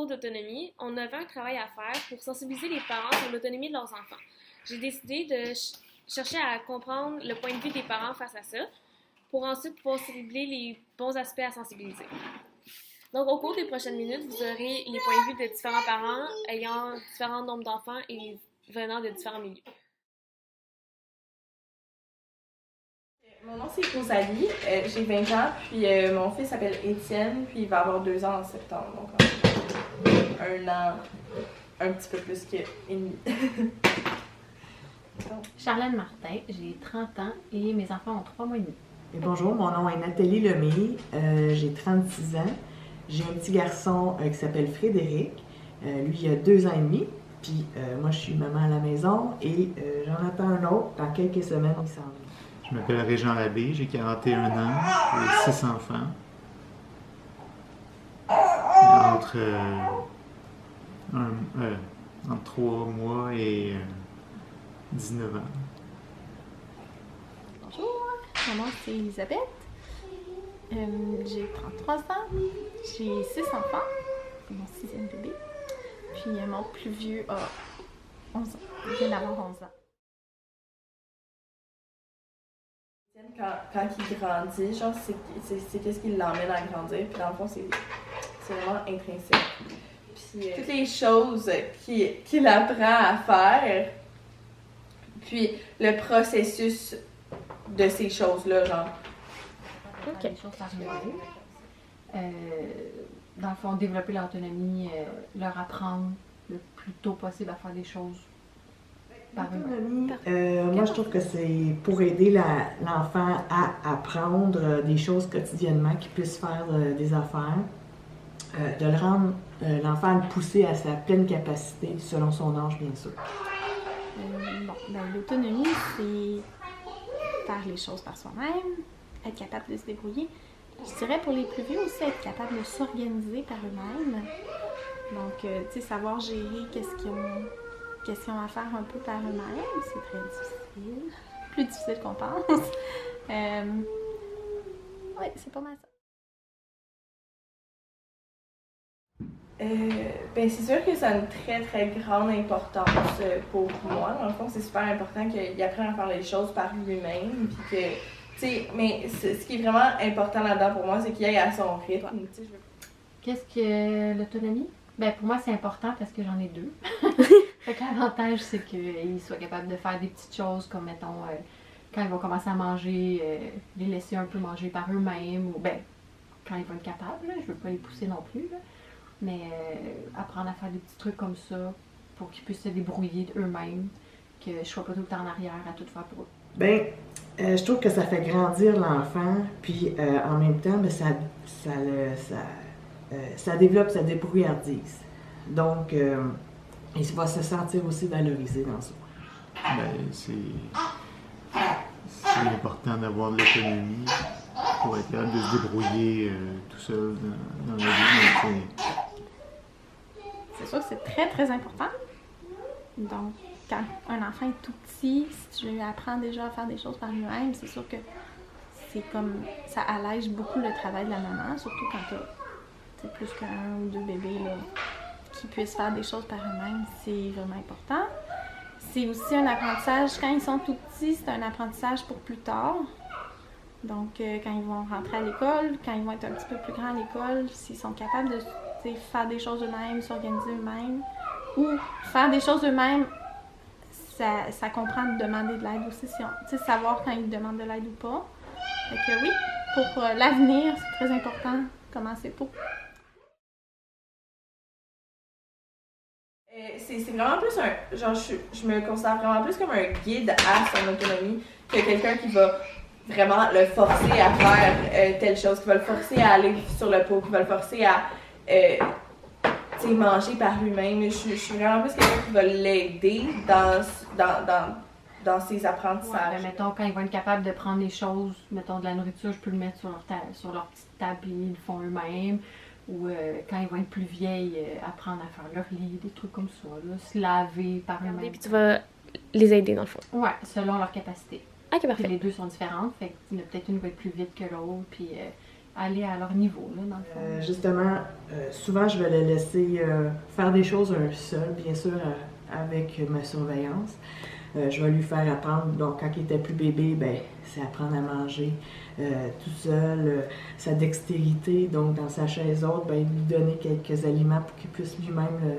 cours d'autonomie, on avait un travail à faire pour sensibiliser les parents sur l'autonomie de leurs enfants. J'ai décidé de chercher à comprendre le point de vue des parents face à ça, pour ensuite pouvoir cibler les bons aspects à sensibiliser. Donc, au cours des prochaines minutes, vous aurez les points de vue de différents parents ayant différents nombres d'enfants et venant de différents milieux. Mon nom c'est Rosalie, j'ai 20 ans, puis mon fils s'appelle Étienne, puis il va avoir 2 ans en septembre, donc un an, un petit peu plus que et demi. Charlène Martin, j'ai 30 ans et mes enfants ont 3 mois et demi. Et bonjour, mon nom est Nathalie Lemay, j'ai 36 ans. J'ai un petit garçon qui s'appelle Frédéric. Lui, il a 2 ans et demi. Puis moi, je suis maman à la maison et j'en attends un autre dans quelques semaines, il s'en vient. Je m'appelle Régent Labbé, j'ai 41 ans, j'ai 6 enfants. Entre 3 mois et 19 ans. Bonjour, mon nom c'est Elisabeth. J'ai 33 ans, j'ai 6 enfants, mon 6e bébé. Puis mon plus vieux a 11 ans, il vient d'avoir 11 ans. Quand il grandit, genre, c'est qu'est-ce qui l'emmène à grandir, puis dans le fond, c'est vraiment intrinsèque. Puis toutes les choses qu'il apprend à faire, puis le processus de ces choses-là, genre. Okay. Des choses par eux-mêmes. Dans le fond, développer l'autonomie, leur apprendre le plus tôt possible à faire des choses par eux-mêmes. Moi, je trouve que c'est pour aider l'enfant à apprendre des choses quotidiennement, qu'il puisse faire des affaires, de le rendre, l'enfant le pousser à sa pleine capacité, selon son âge, bien sûr. L'autonomie, c'est faire les choses par soi-même, être capable de se débrouiller. Je dirais pour les plus vieux aussi, être capable de s'organiser par eux-mêmes. Donc, tu sais, savoir gérer qu'est-ce qu'ils ont à faire un peu par eux-mêmes, c'est très difficile. Plus difficile qu'on pense. Oui, c'est pas mal ça. Ben c'est sûr que ça a une très très grande importance pour moi. Dans le fond, c'est super important qu'il apprenne à faire les choses par lui-même. Puis que, tu sais, mais ce qui est vraiment important là-dedans pour moi, c'est qu'il aille à son rythme. Qu'est-ce que l'autonomie? Ben pour moi, c'est important parce que j'en ai 2. Fait que l'avantage, c'est qu'ils soient capables de faire des petites choses comme, mettons, quand ils vont commencer à manger, les laisser un peu manger par eux-mêmes, ou ben quand ils vont être capables, là, je veux pas les pousser non plus, là. Mais apprendre à faire des petits trucs comme ça pour qu'ils puissent se débrouiller eux-mêmes, que je sois pas tout le temps en arrière à tout faire pour eux. Bien, je trouve que ça fait grandir l'enfant, puis en même temps, bien, ça développe sa débrouillardise. Donc, il va se sentir aussi valorisé dans ça. Ben, c'est important d'avoir de l'autonomie pour être capable de se débrouiller tout seul dans la vie. C'est sûr que c'est très très important. Donc, quand un enfant est tout petit, si tu lui apprends déjà à faire des choses par lui-même, c'est sûr que c'est comme ça allège beaucoup le travail de la maman, surtout quand tu as plus qu'un ou 2 bébés là, qui puissent faire des choses par eux-mêmes, c'est vraiment important. C'est aussi un apprentissage, quand ils sont tout petits, c'est un apprentissage pour plus tard. Donc, quand ils vont rentrer à l'école, quand ils vont être un petit peu plus grands à l'école, s'ils sont capables de faire des choses eux-mêmes, s'organiser eux-mêmes, ou faire des choses eux-mêmes, ça comprend de demander de l'aide aussi, savoir quand ils demandent de l'aide ou pas. Fait que oui, pour l'avenir, c'est très important, commencer tôt. C'est vraiment plus un... Genre, je me considère vraiment plus comme un guide à son autonomie que quelqu'un qui va vraiment le forcer à faire telle chose, qui va le forcer à aller sur le pot, qui va le forcer à manger par lui-même. Je suis vraiment plus quelqu'un qui va l'aider dans ses apprentissages. Ouais, ben, mettons, quand ils vont être capables de prendre des choses, mettons de la nourriture, je peux le mettre sur leur petite table et ils le font eux-mêmes. Ou quand ils vont être plus vieilles, apprendre à faire leur lit, des trucs comme ça, là, se laver par eux-mêmes. Puis tu vas les aider dans le fond. Ouais, selon leur capacité. Ok, parfait. Puis les 2 sont différentes, fait qu'il y en a peut-être une qui va être plus vite que l'autre, puis aller à leur niveau, là, dans le fond. Justement, souvent, je vais le laisser faire des choses seul, bien sûr, avec ma surveillance. Je vais lui faire apprendre, donc quand il était plus bébé, ben, c'est apprendre à manger tout seul, sa dextérité, donc dans sa chaise haute, ben, lui donner quelques aliments pour qu'il puisse lui-même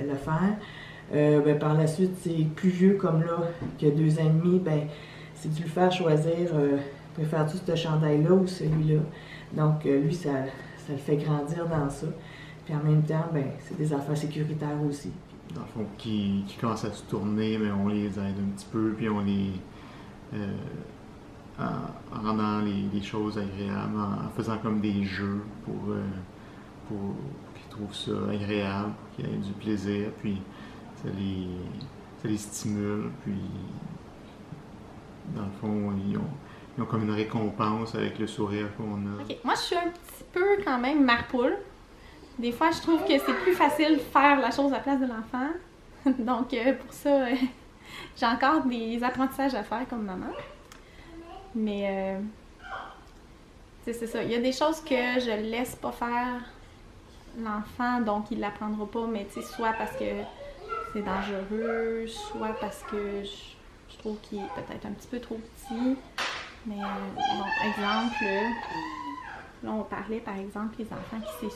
le faire. Ben, par la suite, c'est plus vieux comme là, que 2 ans et demi, ben, c'est de lui faire choisir, préfères-tu ce chandail-là ou celui-là? Donc, lui, ça le fait grandir dans ça. Puis en même temps, ben, c'est des affaires sécuritaires aussi. Dans le fond, qui commencent à se tourner, mais on les aide un petit peu, puis on les. En rendant les choses agréables, en faisant comme des jeux pour qu'ils trouvent ça agréable, pour qu'ils aient du plaisir, puis ça les stimule, puis dans le fond, ils ont comme une récompense avec le sourire qu'on a. Ok, moi je suis un petit peu quand même marpoule. Des fois, je trouve que c'est plus facile de faire la chose à la place de l'enfant. Donc, pour ça, j'ai encore des apprentissages à faire comme maman. Mais, c'est ça. Il y a des choses que je laisse pas faire l'enfant, donc il l'apprendra pas, mais tu sais, soit parce que c'est dangereux, soit parce que je trouve qu'il est peut-être un petit peu trop petit. Mais, bon, exemple, là, on parlait, par exemple, les enfants qui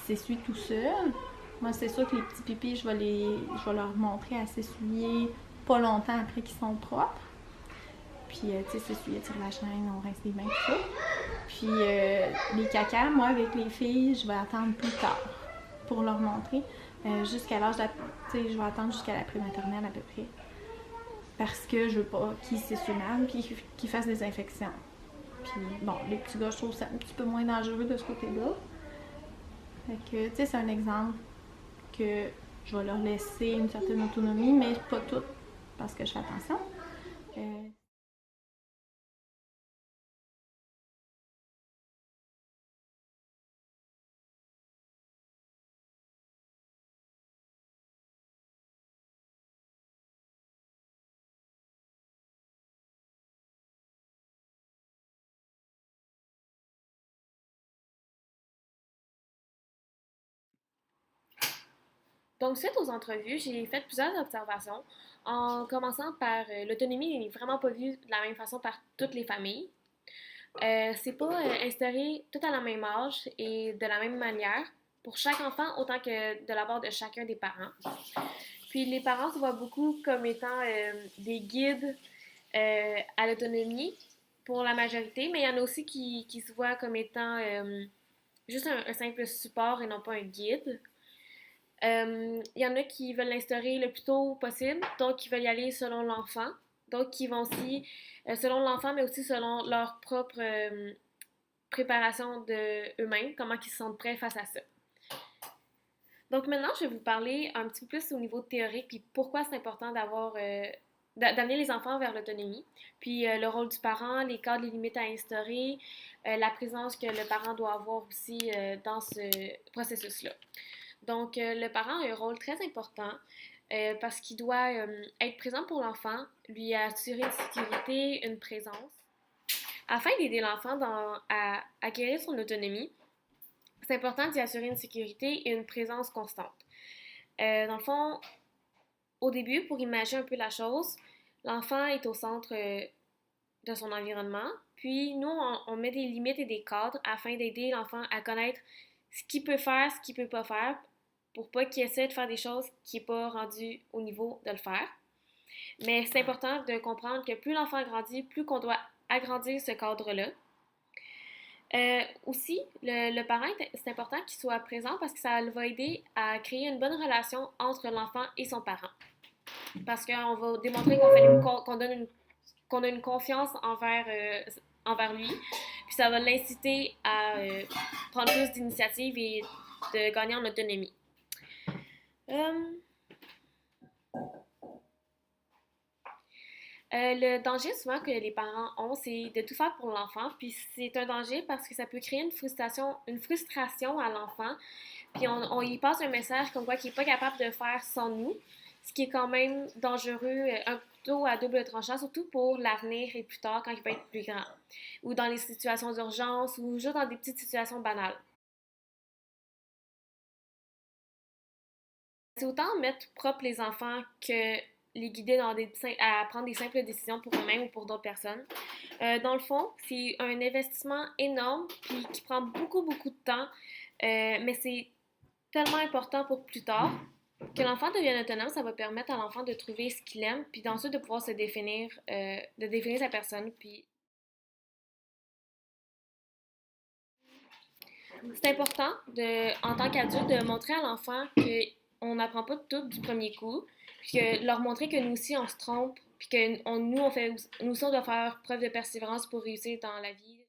s'essuient tout seuls. Moi, c'est sûr que les petits pipis, je vais leur montrer à s'essuyer pas longtemps après qu'ils sont propres. Puis, tu sais, s'essuyer, tirer la chaîne, on rince les mains, tout ça. Puis, les cacas, moi, avec les filles, je vais attendre plus tard pour leur montrer. Jusqu'à l'âge de tu sais, je vais attendre jusqu'à la prématernelle à peu près. Parce que je veux pas qu'ils s'essuient mal puis qu'ils fassent des infections. Puis bon, les petits gars, je trouve ça un petit peu moins dangereux de ce côté-là. Fait que, tu sais, c'est un exemple que je vais leur laisser une certaine autonomie, mais pas toute, parce que je fais attention. Donc, suite aux entrevues, j'ai fait plusieurs observations, en commençant par l'autonomie n'est vraiment pas vue de la même façon par toutes les familles. C'est pas instauré tout à la même âge et de la même manière pour chaque enfant autant que de la part de chacun des parents. Puis les parents se voient beaucoup comme étant des guides à l'autonomie pour la majorité, mais il y en a aussi qui se voient comme étant juste un simple support et non pas un guide. Il y en a qui veulent l'instaurer le plus tôt possible, donc qui veulent y aller selon l'enfant, donc qui vont aussi, selon l'enfant, mais aussi selon leur propre préparation de eux-mêmes, comment ils se sentent prêts face à ça. Donc maintenant, je vais vous parler un petit peu plus au niveau théorique, puis pourquoi c'est important d'amener les enfants vers l'autonomie, puis le rôle du parent, les cadres, les limites à instaurer, la présence que le parent doit avoir aussi dans ce processus-là. Donc, le parent a un rôle très important parce qu'il doit être présent pour l'enfant, lui assurer une sécurité, une présence. Afin d'aider l'enfant à acquérir son autonomie, c'est important d'y assurer une sécurité et une présence constante. Dans le fond, au début, pour imaginer un peu la chose, l'enfant est au centre de son environnement, puis nous, on met des limites et des cadres afin d'aider l'enfant à connaître ce qu'il peut faire, ce qu'il peut pas faire, pour pas qu'il essaie de faire des choses qui n'est pas rendu au niveau de le faire. Mais c'est important de comprendre que plus l'enfant grandit, plus qu'on doit agrandir ce cadre-là. Aussi, le parent, c'est important qu'il soit présent parce que ça va aider à créer une bonne relation entre l'enfant et son parent. Parce qu'on va démontrer qu'on a une confiance envers lui, puis ça va l'inciter à prendre plus d'initiatives et de gagner en autonomie. Le danger souvent que les parents ont, c'est de tout faire pour l'enfant, puis c'est un danger parce que ça peut créer une frustration à l'enfant, puis on y passe un message comme quoi qu'il n'est pas capable de faire sans nous, ce qui est quand même dangereux, un couteau à double tranchant, surtout pour l'avenir et plus tard quand il va être plus grand, ou dans les situations d'urgence, ou juste dans des petites situations banales. C'est autant mettre propre les enfants que les guider à prendre des simples décisions pour eux-mêmes ou pour d'autres personnes. Dans le fond, c'est un investissement énorme puis qui prend beaucoup, beaucoup de temps, mais c'est tellement important pour plus tard. Que l'enfant devienne autonome, ça va permettre à l'enfant de trouver ce qu'il aime, puis ensuite de pouvoir de définir sa personne. Puis c'est important, en tant qu'adulte, de montrer à l'enfant qu'on n'apprend pas tout du premier coup, puis que leur montrer que nous aussi, on se trompe, puis que nous aussi, on doit faire preuve de persévérance pour réussir dans la vie.